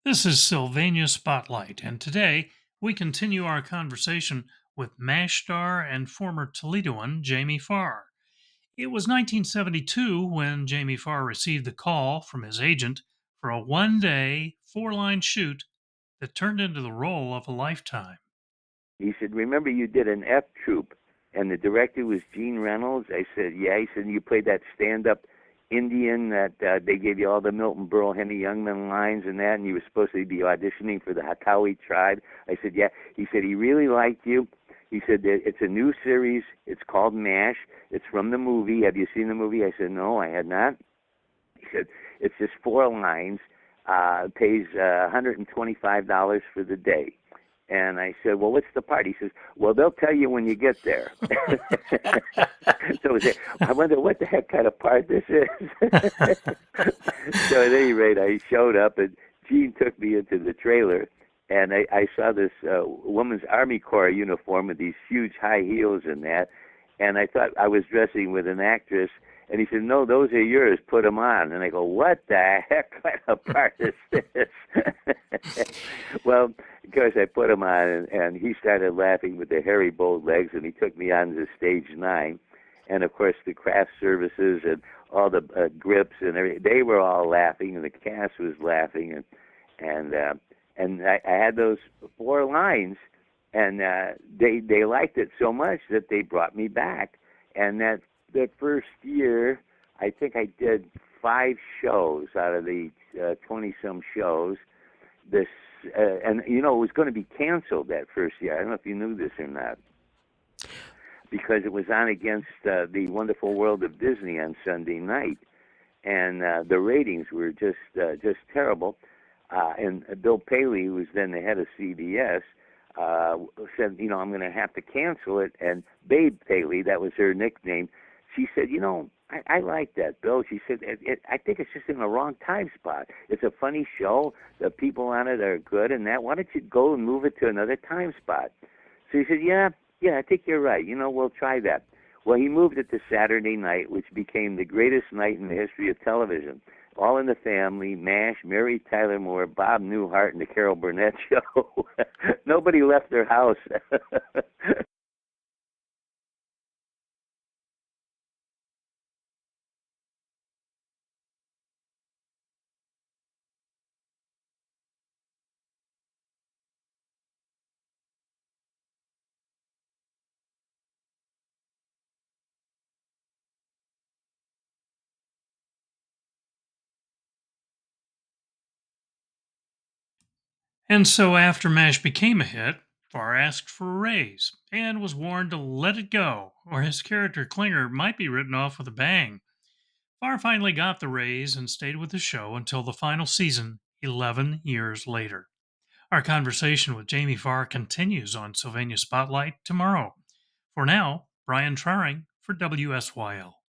This is Sylvania Spotlight, and today we continue our conversation with MASH star and former Toledoan Jamie Farr. It was 1972 when Jamie Farr received the call from his agent for a one-day, four-line shoot that turned into the role of a lifetime. He said, "Remember you did an F Troop, and the director was Gene Reynolds?" I said, "Yeah." He said, "You played that stand-up Indian that they gave you all the Milton Berle, Henny Youngman lines and that, and you were supposed to be auditioning for the Hakawi tribe." I said, "Yeah." He said, "He really liked you." He said, "It's a new series. It's called MASH. It's from the movie. Have you seen the movie?" I said, "No, I had not." He said, "It's just four lines. Pays $125 for the day." And I said, "Well, what's the part?" He says, "Well, they'll tell you when you get there." So I said, "I wonder what the heck kind of part this is." So at any rate, I showed up, and Gene took me into the trailer, and I saw this woman's Army Corps uniform with these huge high heels and that, and I thought I was dressing with an actress. And he said, "No, those are yours. Put them on." And I go, "What the heck kind of part is this?" Well, of course, I put them on, and he started laughing with the hairy, bold legs, and he took me on to stage 9. And, of course, the craft services and all the grips and everything, they were all laughing, and the cast was laughing. And I had those four lines, and they liked it so much that they brought me back. And that first year, I think I did 5 shows out of the 20-some shows. And it was going to be canceled that first year. I don't know if you knew this or not, because it was on against The Wonderful World of Disney on Sunday night, and the ratings were just terrible. And Bill Paley, who was then the head of CBS, said, "I'm going to have to cancel it." And Babe Paley, that was her nickname, she said, I like that, Bill." She said, I think it's just in the wrong time spot. It's a funny show. The people on it are good and that. Why don't you go and move it to another time spot?" So he said, yeah, I think you're right. We'll try that." Well, he moved it to Saturday night, which became the greatest night in the history of television. All in the Family, MASH, Mary Tyler Moore, Bob Newhart, and the Carol Burnett Show. Nobody left their house. And so after MASH became a hit, Farr asked for a raise and was warned to let it go, or his character Klinger might be written off with a bang. Farr finally got the raise and stayed with the show until the final season, 11 years later. Our conversation with Jamie Farr continues on Sylvania Spotlight tomorrow. For now, Brian Traring for WSYL.